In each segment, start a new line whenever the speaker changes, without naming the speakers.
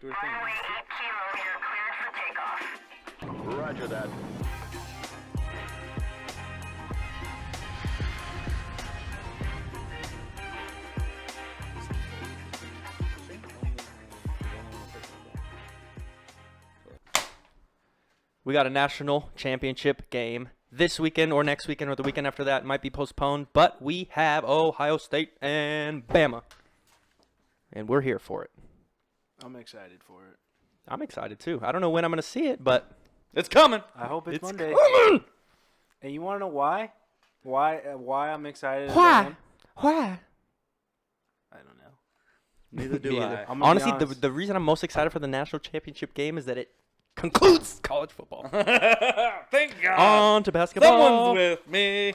do her thing.
Runway 8 Kilo, you're cleared for takeoff.
Roger that.
We got a national championship game this weekend or next weekend or the weekend after that. It might be postponed, but we have Ohio State and Bama, and we're here for it.
I'm excited for it.
I'm excited too. I don't know when I'm going to see it, but
It's coming.
I hope it's Monday.
coming!
And you want to know why? Why I'm excited? as I
Why?
am?
Why?
I don't know.
Neither do
Me
I.
either.
I'm gonna be
Honestly,
honest.
the reason I'm most excited for the national championship game is that it concludes college football.
Thank God.
On to basketball.
Someone's with me.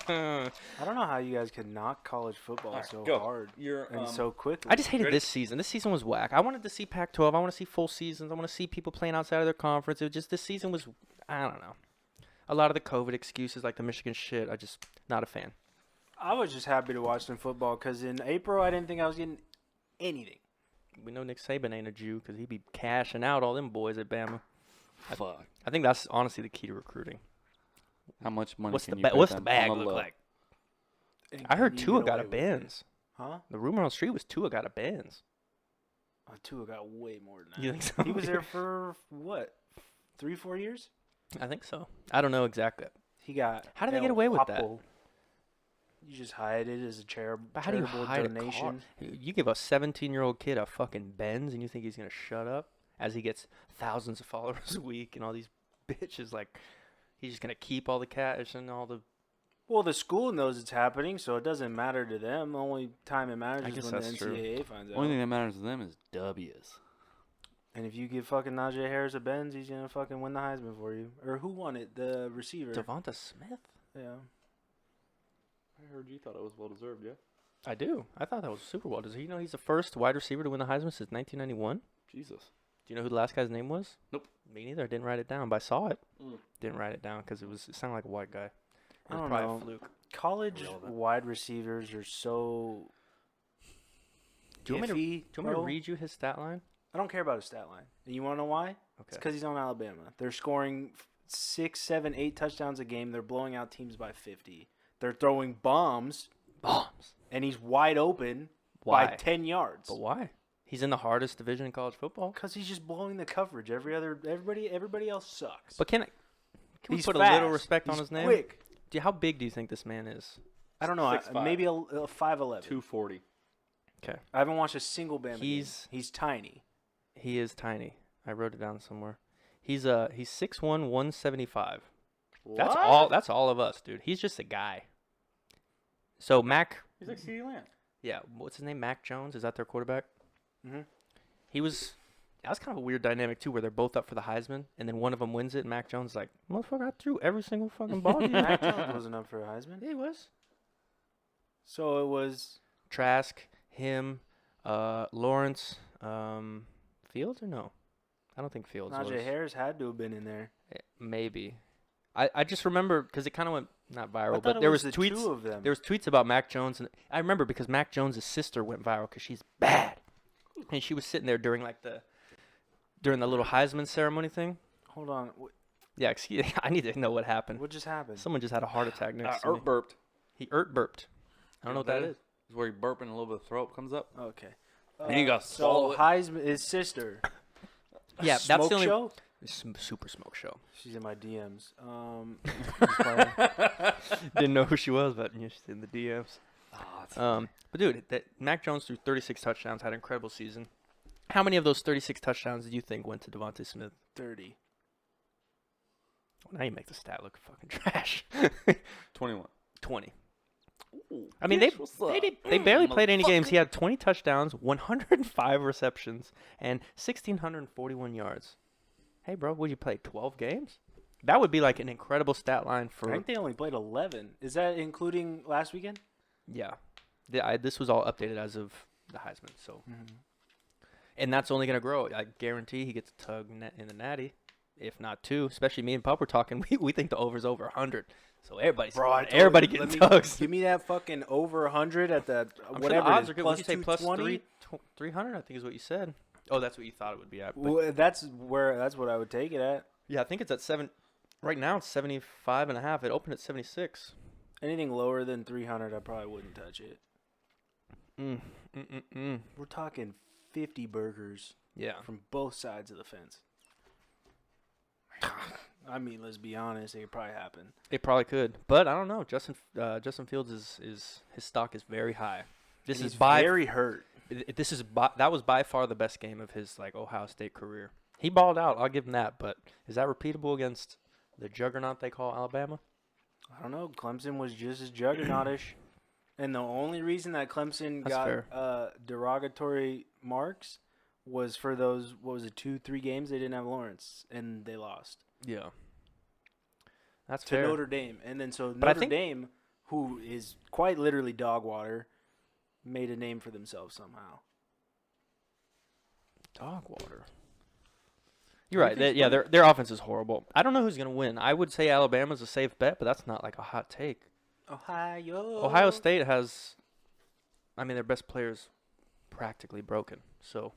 I don't know how you guys could knock college football
Alright,
so
go.
hard
You're,
and so quickly.
I just hated
Ready?
this season. This season was whack. I wanted to see Pac-12. I want to see full seasons. I want to see people playing outside of their conference. It was just this season was, I don't know. A lot of the COVID excuses, like the Michigan shit, I just not a fan.
I was just happy to watch some football because in April I didn't think I was getting anything.
We know Nick Saban ain't a Jew because he be cashing out all them boys at Bama.
Fuck.
I think that's honestly the key to recruiting.
How much money
What's
can
the
you
ba-
put
What's the
them
bag
on the
look
low?
like?
And
I heard
can you
Tua
get
got a
away with it?
Benz.
Huh?
The rumor on the street was Tua got a Benz.
Tua got way more than that.
You think so?
He was there for what? 3-4 years?
I think so. I don't know exactly.
He got.
How did they
El
get away with that?
Guapo. You just hide it as a charitable
But how do you hide
donation.
a car? You give a 17-year-old kid a fucking Benz and you think he's going to shut up as he gets thousands of followers a week and all these bitches, like, he's just going to keep all the cash and all the...
Well, the school knows it's happening, so it doesn't matter to them. The only time it matters
I
is
guess
when the
that's true.
NCAA finds out.
Only thing that matters to them is W's.
And if you give fucking Najee Harris a Benz, he's going to fucking win the Heisman for you. Or who won it? The receiver.
Devonta Smith?
Yeah.
I heard you thought it was well deserved, yeah?
I do. I thought that was super well. Does he know he's the first wide receiver to win the Heisman since 1991?
Jesus.
Do you know who the last guy's name was?
Nope.
Me neither. I didn't write it down, but I saw it.
Mm.
Didn't write it down because it sounded like a white guy. It
I
was
don't
probably
know.
a fluke.
College
Irrelevant.
wide receivers are so
Do you want me to,
iffy,
do you want me to
bro.
read you his stat line?
I don't care about his stat line. And you want to know why? It's
Okay.
because he's on Alabama. They're scoring 6, 7, 8 touchdowns a game. They're blowing out teams by 50. They're throwing bombs,
Bombs.
and he's wide open
Why?
by 10 yards.
But why? He's in the hardest division in college football.
Because he's just blowing the coverage. Everybody else sucks.
But can we
He's
put
fast.
a little respect on
He's
his name?
quick.
How big do you think this man is?
I don't know.
6'5".
Maybe a 5'11".
240.
Okay.
I haven't watched a single Bama game.
He's
tiny.
He is tiny. I wrote it down somewhere. He's 6'1", 175. That's all. That's all of us, dude. He's just a guy. So Mac,
He's like CeeDee Lamb.
yeah, what's his name? Mac Jones. Is that their quarterback?
Mhm.
He was. That was kind of a weird dynamic too, where they're both up for the Heisman, and then one of them wins it, and Mac Jones is like, "Motherfucker, I threw every single fucking ball." to you."
Mac Jones wasn't up for a Heisman.
Yeah, he was.
So it was.
Trask, him, Lawrence, Fields or no? I don't think Fields was.
Najee Harris had to have been in there.
Maybe. I just remember because it kind of went not
I
viral,
thought
but
it
there
was
was
the
tweets.
two of them.
There was tweets about Mac Jones, and I remember because Mac Jones' sister went viral because she's bad, and she was sitting there during the little Heisman ceremony thing.
Hold on.
Yeah, excuse. I need to know what happened.
What just happened?
Someone just had a heart attack next to me.
burped.
He burped. I don't know what that is.
It's where you burp and a little bit of throw up comes up.
Okay.
And you gotta swallow
So
it.
Heisman, his sister.
Yeah, that's
Smoke
the only
show.
super smoke show.
She's in my DMs. Just playing.
Didn't know who she was, but yeah, she's in the DMs.
Oh,
But dude, that Mac Jones threw 36 touchdowns, had an incredible season. How many of those 36 touchdowns do you think went to Devontae Smith?
30.
Well, now you make the stat look fucking trash.
21.
20.
Ooh,
I mean, they barely played any games. He had 20 touchdowns, 105 receptions, and 1,641 yards. Hey, bro, would you play 12 games? That would be like an incredible stat line
I
for.
think they only played 11. Is that including last weekend?
Yeah. This was all updated as of the Heisman. So, and that's only going to grow. I guarantee he gets a tug in the Natty, if not two. Especially me and Pup were talking. We think the over's over 100. So everybody's everybody getting tugs.
Give me that fucking over 100 at the
I'm
whatever
sure the
it
odds
is,
are good.
plus
Would you say plus
220?
300? I think is what you said. Oh, that's what you thought it would be at. But
Well, that's what I would take it at.
yeah, I think it's at 7. Right now it's 75.5. It opened at 76.
Anything lower than 300, I probably wouldn't touch it. We're talking 50 burgers
Yeah.
from both sides of the fence. I mean, let's be honest, it could probably happen.
It probably could, but I don't know. Justin Fields is his stock is very high. This
And
is
he's
by
very hurt.
that was by far the best game of his Ohio State career. He balled out. I'll give him that. But is that repeatable against the juggernaut they call Alabama?
I don't know. Clemson was just as juggernautish. And the only reason that Clemson
That's fair.
got derogatory marks was for those, 2-3 games they didn't have Lawrence, and they lost.
Yeah. That's
To
fair.
Notre Dame. And then so
But I
Notre
think-
Dame, who is quite literally dog water, made a name for themselves somehow.
Dog water. You're right. Their offense is horrible. I don't know who's going to win. I would say Alabama's a safe bet, but that's not like a hot take. Ohio State has, their best player's practically broken. So,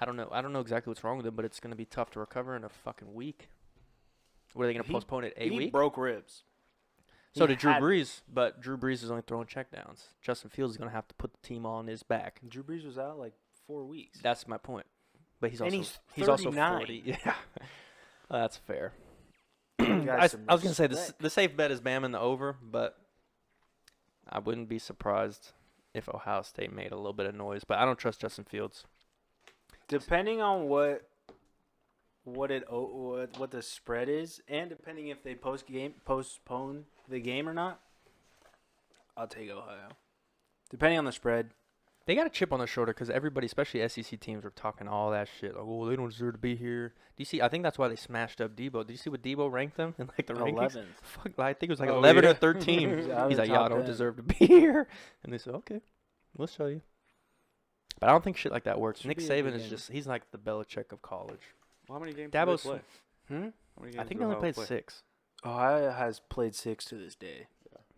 I don't know. I don't know exactly what's wrong with him, but it's going to be tough to recover in a fucking week. What are they going to postpone it a
He
week?
broke ribs.
So
He
did Drew
had-
Brees, but Drew Brees is only throwing checkdowns. Justin Fields is going to have to put the team on his back.
Drew Brees was out like 4 weeks.
That's my point. But he's
And
also
he's
also
39.
40. Yeah, that's fair.
Got
I
some
was going to say
respect.
the safe bet is Bama in the over, but I wouldn't be surprised if Ohio State made a little bit of noise. But I don't trust Justin Fields.
Depending on what the spread is, and depending if they postpone the game or not, I'll take Ohio. Depending on the spread.
They got a chip on their shoulder because everybody, especially SEC teams, were talking all that shit. Like, oh, they don't deserve to be here. Do you see? I think that's why they smashed up Debo. Did you see what Debo ranked them in the rankings?
11th.
Fuck, I think it was like
Oh,
11
yeah.
or 13.
He's out of
He's
the
like, y'all
top
don't
10.
deserve to be here. And they said, okay, we'll show you. But I don't think shit like that works.
Should
Nick
be a good
Saban is
game.
he's like the Belichick of college.
Well, how many games
Dabo's-
did they play?
Hmm?
How many
I
games
think
did
they only
Ohio
played
play?
6.
Ohio has played 6 to this day,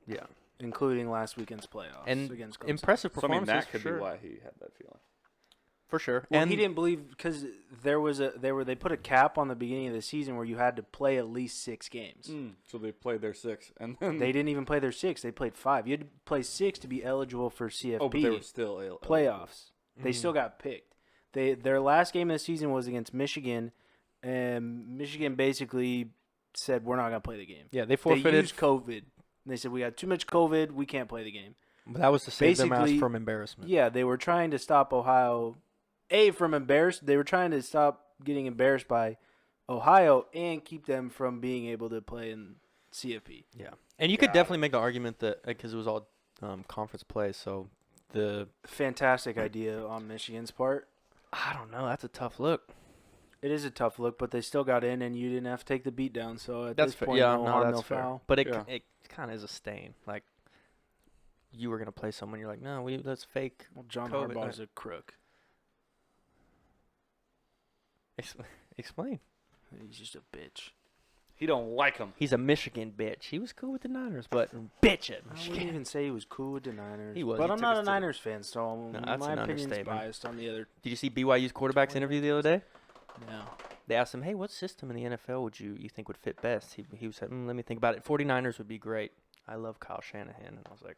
Yeah.
including last weekend's playoffs
And
against Clemson.
Impressive
So, I mean,
performances
that
for
could
sure.
be why he had that feeling.
For sure.
Well,
and
he didn't believe because they put a cap on the beginning of the season where you had to play at least 6 games.
So they played their 6, and then
They didn't even play their 6; they played 5. You had to play 6 to be eligible for CFP
but they were still
playoffs. They
Mhm.
still got picked. Their last game of the season was against Michigan, and Michigan basically said we're not gonna play the game.
Yeah, they
They
forfeited.
used COVID. They said we got too much COVID. We can't play the game.
But that was to save them ass
basically-
from embarrassment.
Yeah, they were trying to stop Ohio. From embarrassed. They were trying to stop getting embarrassed by Ohio and keep them from being able to play in CFP.
Yeah. And you could definitely make the argument that because it was all conference play, so the
Fantastic idea on Michigan's part.
I don't know. That's a tough look.
It is a tough look, but they still got in, and you didn't have to take the beat down. So at
That's
this
fair.
point,
Yeah,
no
no,
harm,
that's
no
fair.
foul.
But it
Yeah.
it kind of is a stain. Like you were gonna play someone, you're like, no, let's fake.
Well, John
COVID,
Harbaugh's a crook.
Explain.
He's just a bitch.
He don't like him.
He's a Michigan bitch. He was cool with the Niners, but bitch at
I wouldn't
Michigan.
even say he was cool with the Niners.
He was.
But
He
I'm
took
not
us
a
to the-
Niners fan, so
No, that's
my
an
opinion's
understatement.
biased on the other.
Did you see BYU's quarterback's interview the other day?
No.
They asked him, hey, what system in the NFL would you think would fit best? He said, let me think about it. 49ers would be great. I love Kyle Shanahan. And I was like,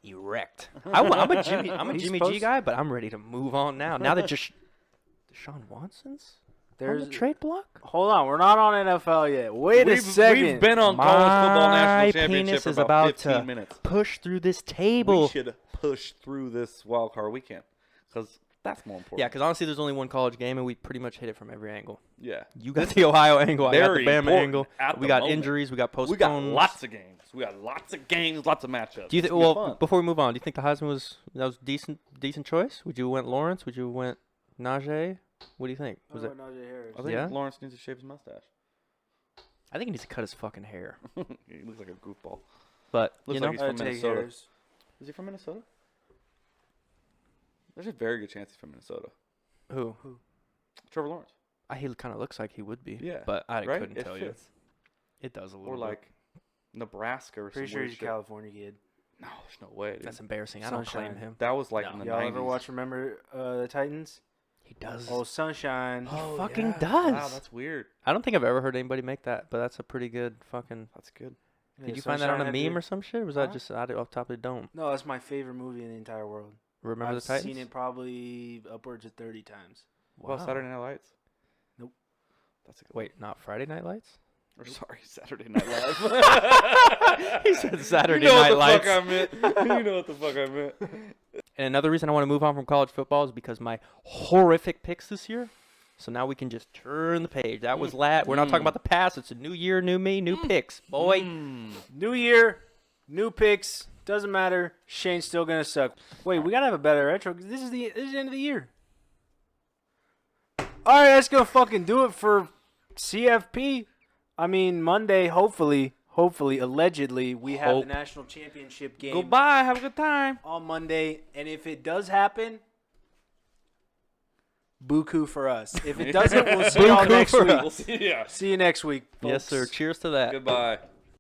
erect. I'm a
He's
Jimmy G
supposed-
guy, but I'm ready to move on now. Now that just Deshaun Watson's on
There's
the trade block?
Hold on, we're not on NFL yet. Wait a second.
We've been on college football
My
national championship
penis
for
is
about
about
15
to
minutes.
push through this
We
table.
should push through this wild card weekend because that's more important.
Yeah, because honestly, there's only one college game, and we pretty much hit it from every angle.
Yeah.
You got the Ohio angle, I got the
Very
Bama
important
angle.
at
We
the
got
moment.
injuries, we got postpones.
We got lots of games. We got lots of games, lots of matchups.
Do you
It's
think?
gonna be
Well,
fun.
before we move on, do you think the Heisman was decent choice? Would you have went Lawrence? Would you have went Najee? What do you think? Was it?
Najee Harris.
I think
Yeah?
Lawrence needs to shave his mustache.
I think he needs to cut his fucking hair.
He looks like a goofball.
But
Looks
you
like
know,
he's
I'd
from
take
Minnesota.
Harris.
Is he from Minnesota? There's a very good chance he's from Minnesota.
who?
Trevor Lawrence.
He kind of looks like he would be.
Yeah,
But I
right?
couldn't
It
tell you.
fits.
It does a little.
Or
bit.
like Nebraska or
Pretty
some
sure
weird
he's a
shit.
California kid.
No, there's no way, dude.
That's embarrassing. I don't claim
Sunshine.
him.
That was like
No.
in the
Y'all
90s.
ever watch Remember the Titans?
He does.
Oh, Sunshine.
He fucking does.
Wow, that's weird.
I don't think I've ever heard anybody make that, but that's a pretty good fucking.
That's good.
Did you find that on a
Sunshine
meme
had
or some shit? Or was that
Huh?
just out off top of the dome?
No, it's my favorite movie in the entire world.
Remember
I've
the Titans?
seen it probably upwards of 30 times.
Well, Saturday Night Lights.
Nope.
That's a good
Wait, not Friday Night Lights?
Or sorry, Saturday Night Live.
He said Saturday
you know
Night
what the
Lights.
fuck I meant. You know what the fuck I meant.
And another reason I want to move on from college football is because my horrific picks this year. So now we can just turn the page. That was We're not talking about the past. It's a new year, new me, new picks, boy.
New year, new picks. Doesn't matter. Shane's still going to suck. Wait, we got to have a better retro because this is the end of the year. All right, that's going to fucking do it for CFP. I mean, Monday, hopefully, allegedly, we have the national championship game
Goodbye. Have a good time.
on Monday. And if it does happen, buku for us. If it doesn't, we'll see y'all
Buku
next
for
week.
us.
Yeah.
See you next week, folks.
Yes, sir. Cheers to that.
Goodbye.